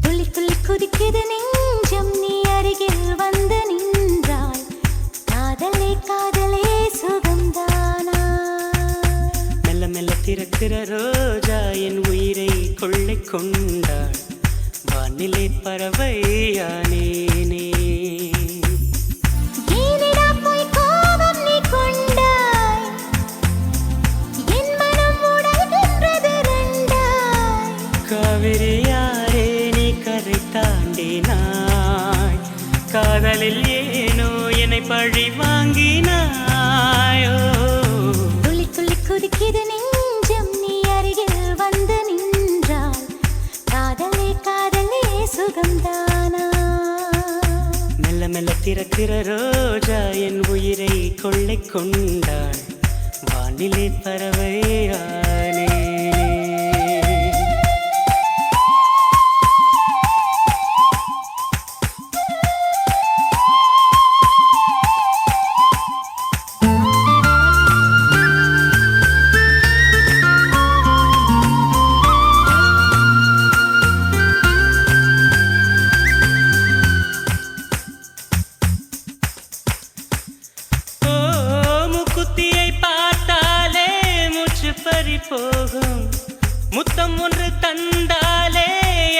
துள்ளி துள்ளி குதிக்குது நெஞ்சம் நீ அருகில் வந்து நின்றாய் காதலே காதலே சுகம்தானா மெல்ல மெல்ல திறக்கிற ரோஜா என் உயிரை கொள்ளை கொண்டாள் வானிலை பறவையானேனே ஏனிடா போய் கோபம் நீ கொண்டாய் என் மனம் உடைகின்றது ரெண்டாய் காவிரியாரே நீ கரை தாண்டினாய் காதலில் ஏனோ என்னை பழி வாங்கினாயோ துள்ளி துள்ளி குதிக்குது நெஞ்சம் நீ அருகில் வந்து நின்றாய் காதலே காதலே சுகம்தானா மெல்ல மெல்ல திறக்கிற ரோஜா என் உயிரை கொள்ளை கொண்டாள் வானிலை பறவையானே போகும் முத்தம் ஒன்று தந்தாலே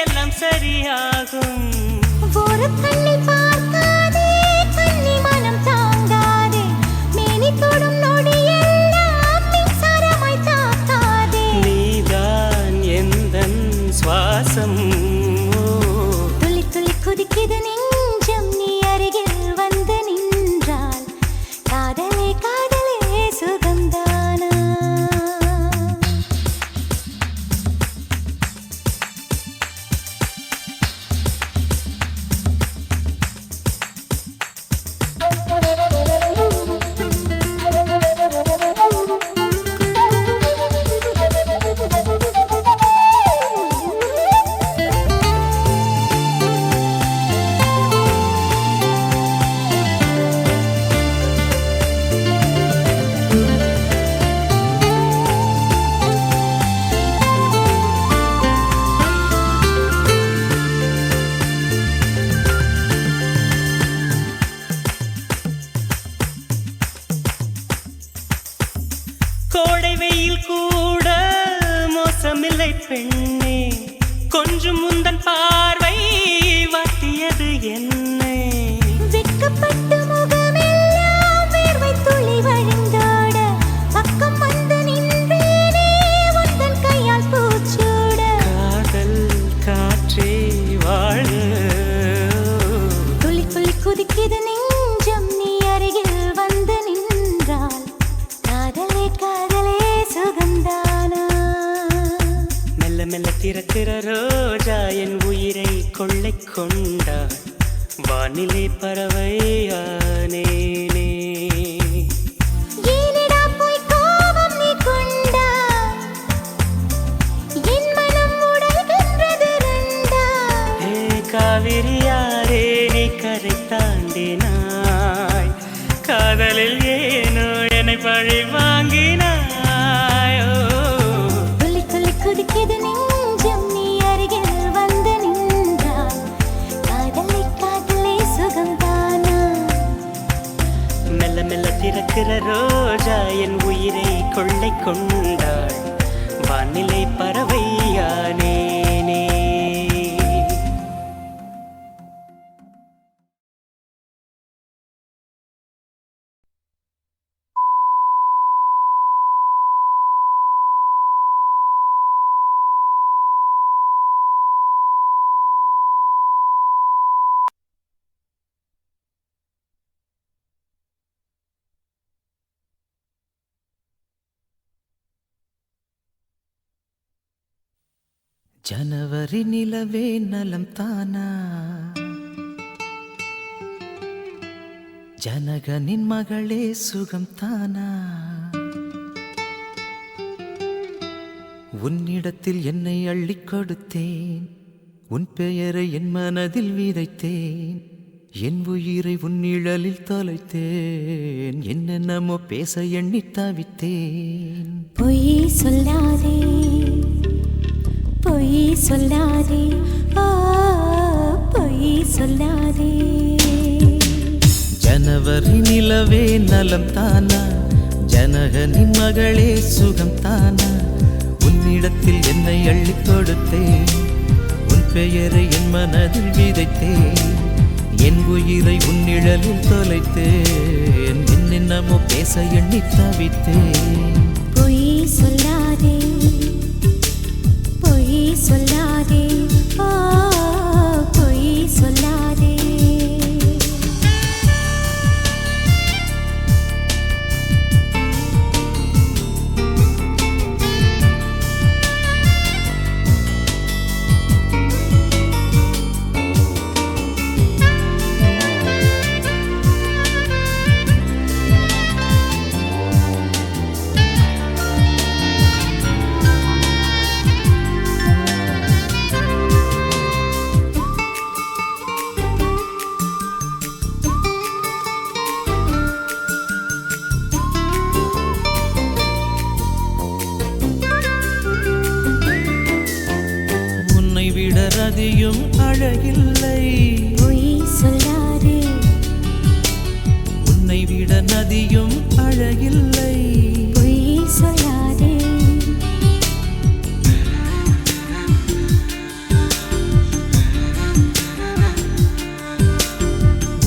எல்லாம் சரியாகும் ஒரு கண்ணை பார்க்காதே கண்ணி மனம் தாங்காதே மேனி தொடும் நொடியெல்லாம் மின்சாரமாய் தாக்காதே நீதான் எந்தன் சுவாசம் துள்ளி துள்ளி குதிக்குது நெஞ்சம் நீ அருகில் வந்து நின்றால் காதலே காதலே சுகம்தானா கோடை வெயில் கூட மோசமில்லை பெண்ணே கொஞ்சம் முந்தன் பார்வை வாட்டியது என்னை வெட்கப்பட்டு முகமெல்லாம் வேர்வை துளி வழிந்தோட பக்கம் வந்து நின்றேனே உந்தன் கையால் பூச்சூட காதல் காற்றே வாழ துளி துளி குதிக்குது நெஞ்சம் நீ அருகில் வந்து நின்றால் காதலே காதலே திறக்கிற ரோஜா என் உயிரை கொள்ளை கொண்டாள் வானிலை பறவையானேனே ஏனடா போய் கோபம் நீ கொண்டா என் மனம் உடைகின்றது ரெண்டா ஏ காவிரியாரே நீ கரை தாண்டினாய் காதலில் ஏனோ என்னை பழி வாங்கினாயோ துள்ளி துள்ளி குதிக்குது நெஞ்சம் நீ அருகில் வந்து நின்றாய் காதலை காதலே சுகம்தானா மெல்ல மெல்ல திறக்கிற ரோஜா என் உயிரை கொள்ளை கொண்டாள் வானிலை பறவையானேனே ஜனவரி நிலவே நலம் தானா ஜனகனின் மகளே சுகம் தானா உன்னிடத்தில் என்னை அள்ளிக் கொடுத்தேன் உன் பெயரை என் மனதில் விதைத்தேன் என் உயிரை உன் நிழலில் தொலைத்தேன் என்னென்னமோ பேச எண்ணி தவித்தேன் பொய் சொல்லாதே பொய் சொல்லாதே ஆ பொய் சொல்லாதே ஜனவரி நிலவே நலம் தானா ஜனகனின் மகளே சுகம் தானா உன்னிடத்தில் என்னை அள்ளிக் கொடுத்தேன் உன் பெயரை என் மனதில் விதைத்தேன் என் உயிரை உன் நிழலில் தொலைத்தேன் என்னென்னமோ பேச எண்ணி தவித்தேன் பொய் சொல்லாதே பொய் சொல்லாதே ஆ பொய் சொல்லாதே உன்னை விட ரதியும் அழகில்லை பொய் சொல்லாதே உன்னை விட நதியும் அழகில்லை பொய் சொல்லாதே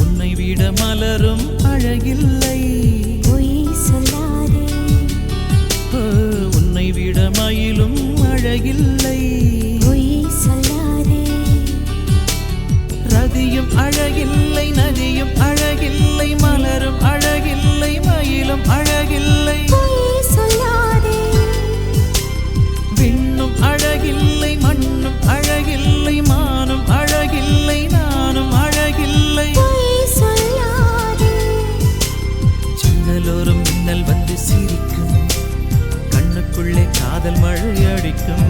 உன்னை விட மலரும் அழகில்லை பொய் சொல்லாதே ஓ, உன்னை விட மயிலும் அழகில்லை பொய் சொல்லாதே ரதியும் அழகில்லை நதியும் அழகில்லை மலரும் அழகில்லை மயிலும் அழகில்லை பொய் சொல்லாதே விண்ணும் அழகில்லை மண்ணும் அழகில்லை மானும் அழகில்லை நானும் அழகில்லை பொய் சொல்லாதே ஜன்னலோரம் மின்னல் வந்து சிரிக்கும் கண்ணுக்குள்ளே காதல் மழை அடிக்கும்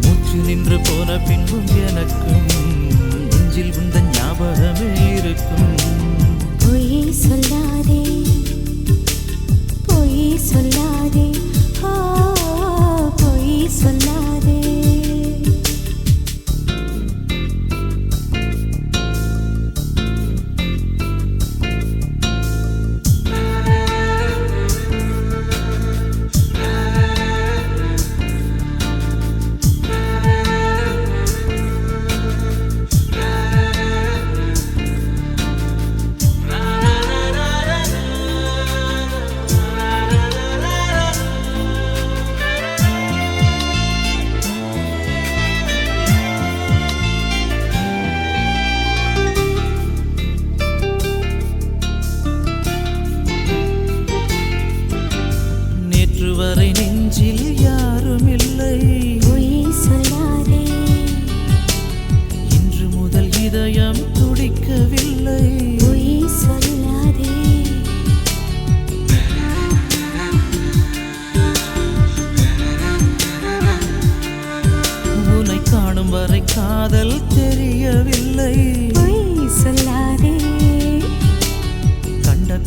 மூச்சு நின்று போன பின்பும் எனக்கும் நெஞ்சில் உந்தன் ஞாபகமே இருக்கும் பொய் சொல்லாதே பொய் சொல்லாதே ஆ பொய் சொல்லாதே நேற்று வரை நெஞ்சில் யாரும் இல்லை பொய் சொல்லாதே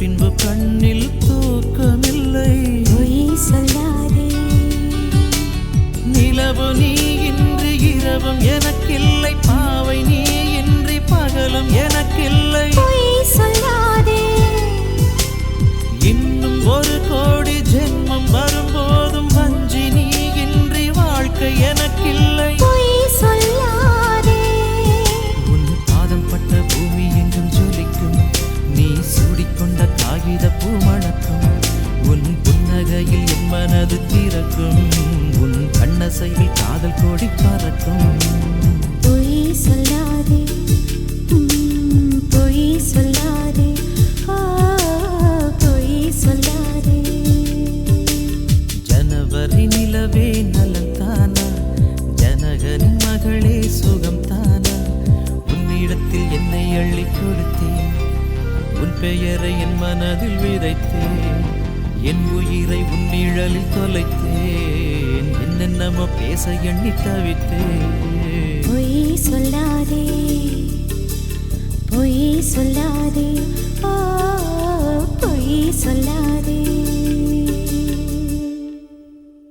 பின்பு கண்ணில் தூக்கமில்லை. பொய் சொல்லாதே நிலவு நீ இன்றி இரவும் எனக்கில்லை, பாவை நீ இன்றி பகலும் எனக்கில்லை. பொய் சொல்லாதே இன்னும் 1 கோடி ஜென்மம் வரும்போதும் வஞ்சி நீ இன்றி வாழ்க்கை எனக்கில்லை. பொய் சொல்லாதே உன் பாதம் பட்ட பூமி எங்கும் ஜொலிக்கும், நீ சூடிக்கொண்ட காகித பூ மணக்கும். உன் புன்னகையில் என் மனது திறக்கும், உன் கண்ணசையில் காதல் கோடி பறக்கும். பொய் சொல்லாதே பொய் சொல்லாதே பொய் சொல்லாதே. ஜனவரி நிலவே நலம் தானா, ஜனகரின் மகளே சுகம் தானா. உன்னிடத்தில் என்னை அள்ளி கொடுத்தேன், உன் பெயரை என் மனதில் விதைத்தேன். என் உயிரை உன் நிழலில் தொலைத்தேன், என்னென்னமோ பேச எண்ணி தவித்தேன். பொய் சொல்லாதே பொய் சொல்லாதே பொய் சொல்லாதே.